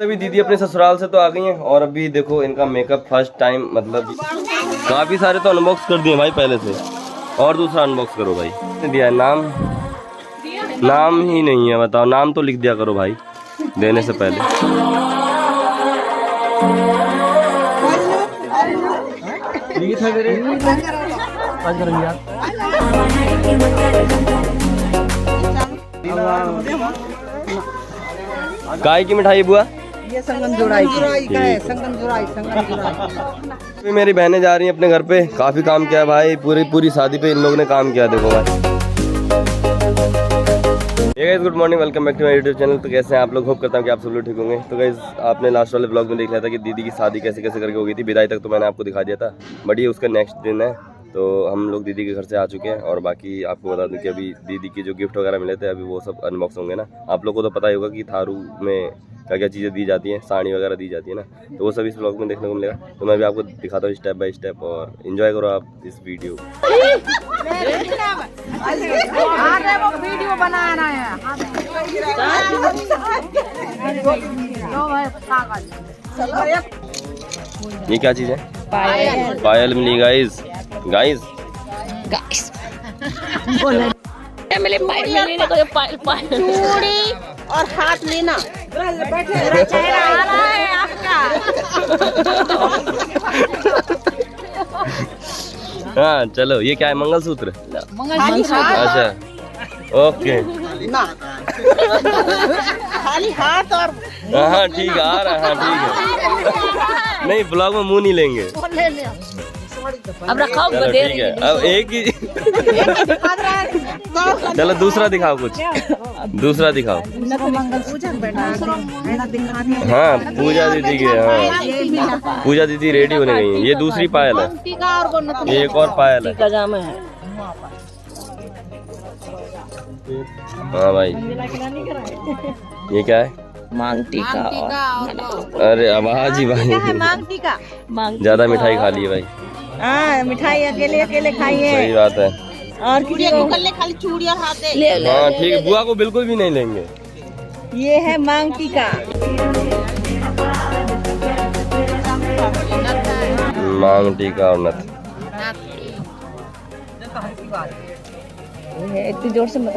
अभी दीदी अपने ससुराल से तो आ गई हैं और अभी देखो इनका मेकअप फर्स्ट टाइम, मतलब काफ़ी सारे तो अनबॉक्स कर दिए भाई पहले से, और दूसरा अनबॉक्स करो भाई। दिया है नाम ही नहीं है, बताओ नाम तो लिख दिया करो भाई देने से पहले। काय की मिठाई बुआ? ये संगम जुड़ाई का है, संगम जुड़ाई। मेरी बहनें जा रही हैं अपने घर पे, काफी काम किया भाई, पूरी शादी पे इन लोगों ने काम किया। देखो भाई, guys good morning, welcome back to my YouTube channel. तो कैसे हैं आप लोग? होप करता हूँ कि आप सब लोग ठीक होंगे। तो गाइस आपने लास्ट वाले ब्लॉग में देख लिया था कि दीदी की शादी कैसे कैसे करके हो गई थी। विदाई तक तो मैंने आपको दिखा दिया था, बट ये उसका नेक्स्ट दिन है। तो हम लोग दीदी के घर से आ चुके हैं और बाकी आपको बता दूं कि अभी दीदी की जो गिफ्ट वगैरह मिले थे अभी वो सब अनबॉक्स होंगे ना। आप लोग को तो पता ही होगा कि थारू में क्या क्या चीज़ें दी जाती हैं, साड़ी वगैरह दी जाती है ना, तो वो सब इस ब्लॉग में देखने को मिलेगा। तो मैं भी आपको दिखाता हूँ स्टेप बाय स्टेप, और एंजॉय करो आप इस वीडियो। ये क्या चीज़ है? पायल मिली गाइस। चूड़ी और हाथ लेना। मेरा चेहरा आ रहा है आपका। हाँ चलो, ये क्या है? मंगलसूत्र। अच्छा ओके, खाली हाथ और हाँ ठीक है, आ रहा है, हाँ ठीक है। नहीं ब्लॉग में मुंह नहीं लेंगे। अब रखा चलो ठीक है, अब एक ही चलो दूसरा दिखाओ, कुछ दूसरा दिखाओ। हाँ पूजा दीदी के, हाँ पूजा दीदी रेडी होने गई है। ये दूसरी पायल है, ये एक और पायल है। हाँ भाई ये क्या है? मांग टीका। अरे आवाज ही भाई, मांग टीका। ज्यादा मिठाई खा ली भाई। हाँ मिठाई अकेले खाइए। सही बात है। और खाली चूड़ी और हाथ दे। हाँ ठीक है, बुआ को बिल्कुल भी नहीं लेंगे। ये है मांग टीका। मांग टीका और नथ। इतनी जोर से मत।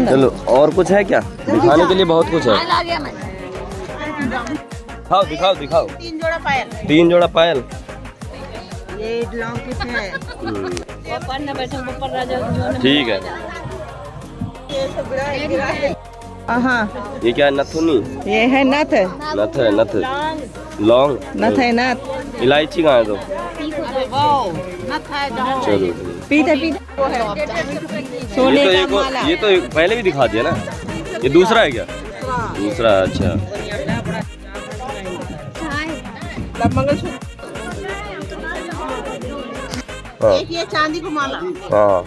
चलो और कुछ है क्या? दिखाने के लिए बहुत कुछ है। दिखाओ। 3 जोड़ा पायल। ये लॉकेट है। ठीक है। ये क्या है? नथुनी। ये है नथ। नथ लौंग। नथ है नथ। इलायची कहाँ है? तो चलो पीते सोने का माला। ये तो पहले भी दिखा दिया ना। ये दूसरा है क्या? दूसरा, अच्छा। हाँ ये चांदी को माला। हाँ,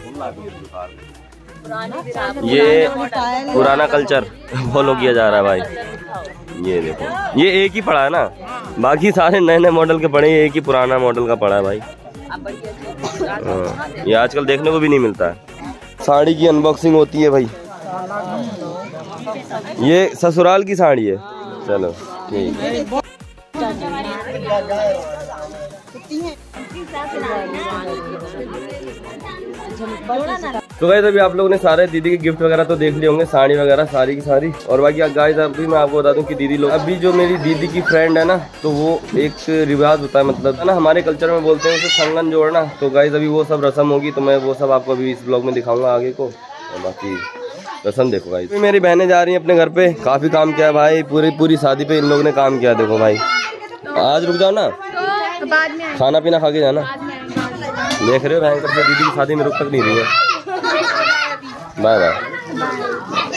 ये पुराना कल्चर फॉलो किया जा रहा है भाई। ये देखो, ये एक ही पड़ा है ना, बाकी सारे नए नए मॉडल के पड़े, ये एक ही पुराना मॉडल का पड़ा है भाई। हाँ, ये आजकल देखने को भी नहीं मिलता है। साड़ी की अनबॉक्सिंग होती है भाई। ये ससुराल की साड़ी है। चलो ठीक है। तो गाइस अभी आप लोगों ने सारे दीदी के गिफ्ट वगैरह तो देख लिए होंगे, साड़ी वगैरह सारी की सारी। और बाकी गाइस अभी मैं आपको बता दूं कि दीदी लोग, अभी जो मेरी दीदी की फ्रेंड है ना, तो वो एक रिवाज होता है, मतलब है ना, हमारे कल्चर में बोलते हैं उसे संगन जोड़ना। तो गाइस अभी वो सब रस्म होगी, तो मैं वो सब आपको अभी इस ब्लॉग में दिखाऊंगा आगे को। और बाकी रस्म देखो गाइस। मेरी बहनें जा रही हैं अपने घर पे, काफी काम किया भाई, पूरी शादी पे इन लोगों ने काम किया। देखो भाई, आज रुक जाओ ना, खाना पीना खा के जाना। देख रहे हो भयंकर से दीदी की शादी में रुक तक नहीं रही है। Bye bye.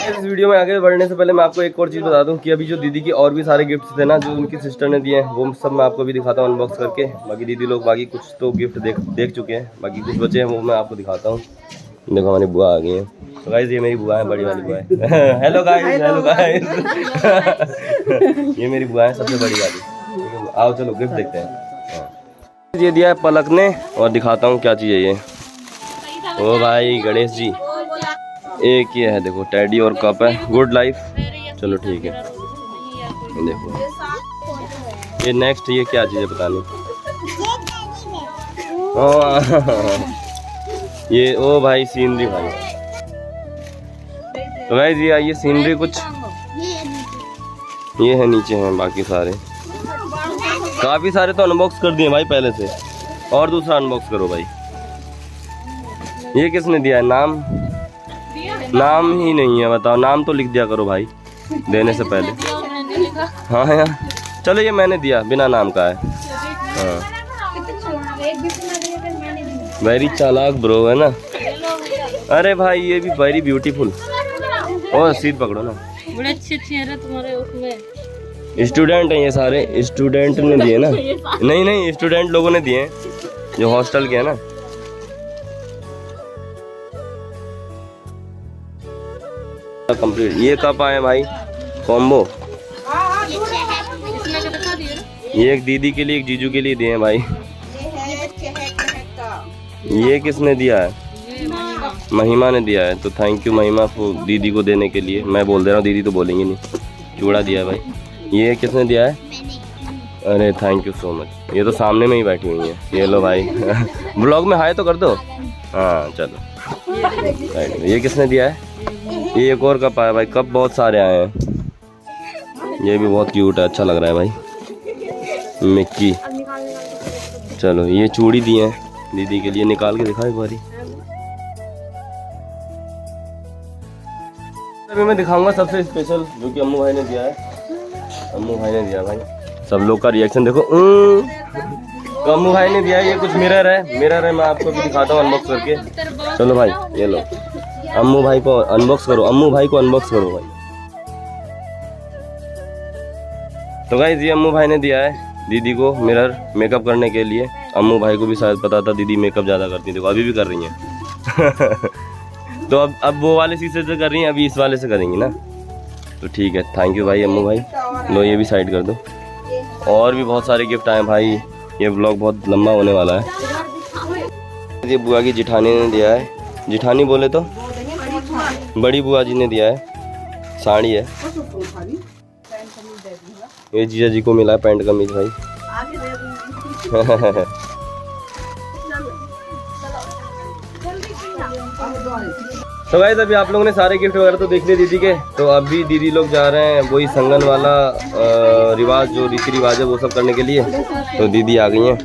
इस वीडियो में आगे बढ़ने से पहले मैं आपको एक और चीज़ बता दूं कि अभी जो दीदी की और भी सारे गिफ्ट्स थे ना, जो उनकी सिस्टर ने दिए हैं, वो सब मैं आपको भी दिखाता हूँ अनबॉक्स करके। बाकी दीदी लोग बाकी कुछ तो गिफ्ट देख चुके हैं, बाकी कुछ बचे हैं वो मैं आपको दिखाता हूँ। देखो हमारी बुआ आ गई है। तो गाइस ये मेरी बुआ है, बड़ी वाली बुआ है। Hello guys. ये मेरी बुआ है, सबसे बड़ी वाली। आओ चलो गिफ्ट देखते हैं। ये दिया है पलक ने, और दिखाता हूँ क्या चीज़ है ये। ओ भाई गणेश जी, एक ये है देखो टेडी और कप है, गुड लाइफ। चलो ठीक है। देखो ये नेक्स्ट ये क्या चीज़ है पता नहीं। ये ओ भाई सीनरी भाई। तो गाइस ये आइए सीनरी कुछ ये है, नीचे हैं बाकी सारे, काफ़ी सारे तो अनबॉक्स कर दिए भाई पहले से, और दूसरा अनबॉक्स करो भाई। ये किसने दिया है? नाम ही नहीं है, बताओ नाम तो लिख दिया करो भाई देने से पहले। हाँ यार चलो ये मैंने दिया, बिना नाम का है। हाँ वेरी चालाक ब्रो है ना। अरे भाई ये भी वेरी ब्यूटीफुल। और सीट पकड़ो ना, बड़े अच्छे चेहरे तुम्हारे उसमें। स्टूडेंट हैं ये सारे, स्टूडेंट ने दिए ना। नहीं स्टूडेंट लोगों ने दिए जो हॉस्टल के है ना। कंप्लीट। ये कप आए भाई कॉम्बो, ये एक दीदी के लिए एक जीजू के लिए दिए हैं भाई। ये किसने दिया है? महिमा ने दिया है, तो थैंक यू महिमा दीदी को देने के लिए। मैं बोल दे रहा हूँ, दीदी तो बोलेंगे नहीं। चूड़ा दिया है भाई। ये किसने दिया है? अरे थैंक यू सो मच। ये तो सामने में ही बैठी हुई है। ये लो भाई ब्लॉग में हाय तो कर दो। हाँ चलो। ये किसने दिया है? ये एक और कप आया भाई। कप बहुत सारे आए हैं। ये भी बहुत क्यूट है, अच्छा लग रहा है भाई। मिक्की। चलो ये चूड़ी दिए हैं दीदी के लिए, निकाल के दिखा एक बारी। अभी मैं दिखाऊंगा सबसे स्पेशल जो कि अम्मू भाई ने दिया है। अम्मू भाई ने दिया भाई, सब लोग का रिएक्शन देखो। तो अम्मू भाई ने दिया ये कुछ मिरर है, मैं आपको भी दिखाता हूँ अनबॉक्स करके। चलो भाई ये लो, अम्मू भाई को अनबॉक्स करो, अम्मू भाई को अनबॉक्स करो भाई। तो गाइस ये अम्मू भाई ने दिया है दीदी को मिरर मेकअप करने के लिए। अम्मू भाई को भी शायद पता था दीदी मेकअप ज़्यादा करती है, देखो अभी भी कर रही हैं। तो अब वो वाले शीशे से कर रही हैं, अभी इस वाले से करेंगी ना। तो ठीक है, थैंक यू भाई अम्मू भाई। लो ये भी साइड कर दो। और भी बहुत सारे गिफ्ट आए भाई, ये ब्लॉग बहुत लंबा होने वाला है। ये बुआ की जिठानी ने दिया है, जिठानी बोले तो बड़ी बुआ जी ने दिया है। साड़ी है, ये जीजा जी को मिला है पैंट कमीज भाई। तो गाइस अभी आप लोगों ने सारे गिफ्ट वगैरह तो देख लिए दीदी के। तो अभी दीदी लोग जा रहे हैं वही संगन वाला रिवाज, जो रीति रिवाज है वो सब करने के लिए। तो दीदी आ गई हैं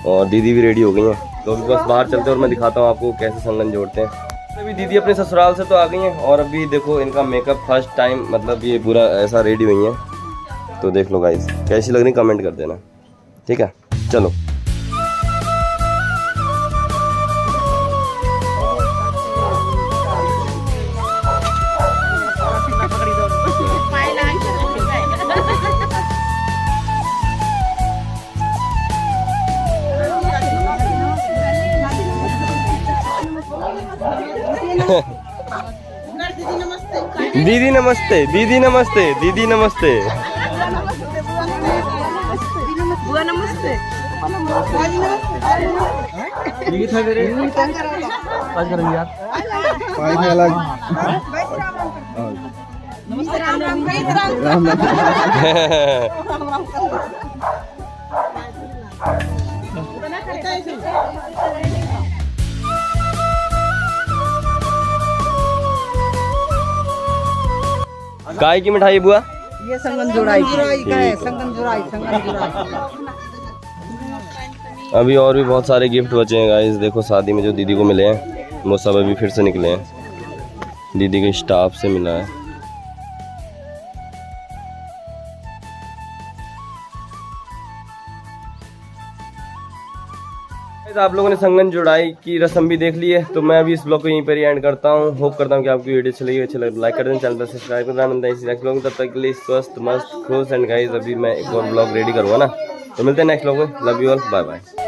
और दीदी भी रेडी हो गई हैं। तो अभी बस बाहर चलते हैं और मैं दिखाता हूँ आपको कैसे संगन जोड़ते हैं। अभी दीदी अपने ससुराल से तो आ गई हैं और अभी देखो इनका मेकअप फर्स्ट टाइम, मतलब ये पूरा ऐसा रेडी हुई हैं। तो देख लो गाइस कैसी लग रही, कमेंट कर देना, ठीक है। चलो दीदी नमस्ते, दीदी नमस्ते, दीदी नमस्ते। बुआ नमस्ते। काय की मिठाई बुआ? ये संगन जुड़ाई का है, संगन जुड़ाई। अभी और भी बहुत सारे गिफ्ट बचे हैं गाइस। देखो शादी में जो दीदी को मिले हैं वो सब अभी फिर से निकले हैं, दीदी के स्टाफ से मिला है। आप लोगों ने संगन जुड़ाई की रस्म भी देख ली है। तो मैं अभी इस ब्लॉग को यहीं पर ही एंड करता हूँ। होप करता हूँ कि आपकी वीडियो अच्छी लगी, लाइक कर दें, चैनल पर सब्सक्राइब करना। मिलता है नेक्स्ट ब्लॉग में, तब तक के लिए स्वस्थ मस्त खुश एंड गाइस अभी मैं एक और ब्लॉग रेडी करूँगा ना। तो मिलते हैं नेक्स्ट ब्लॉग में। Love you all, bye bye.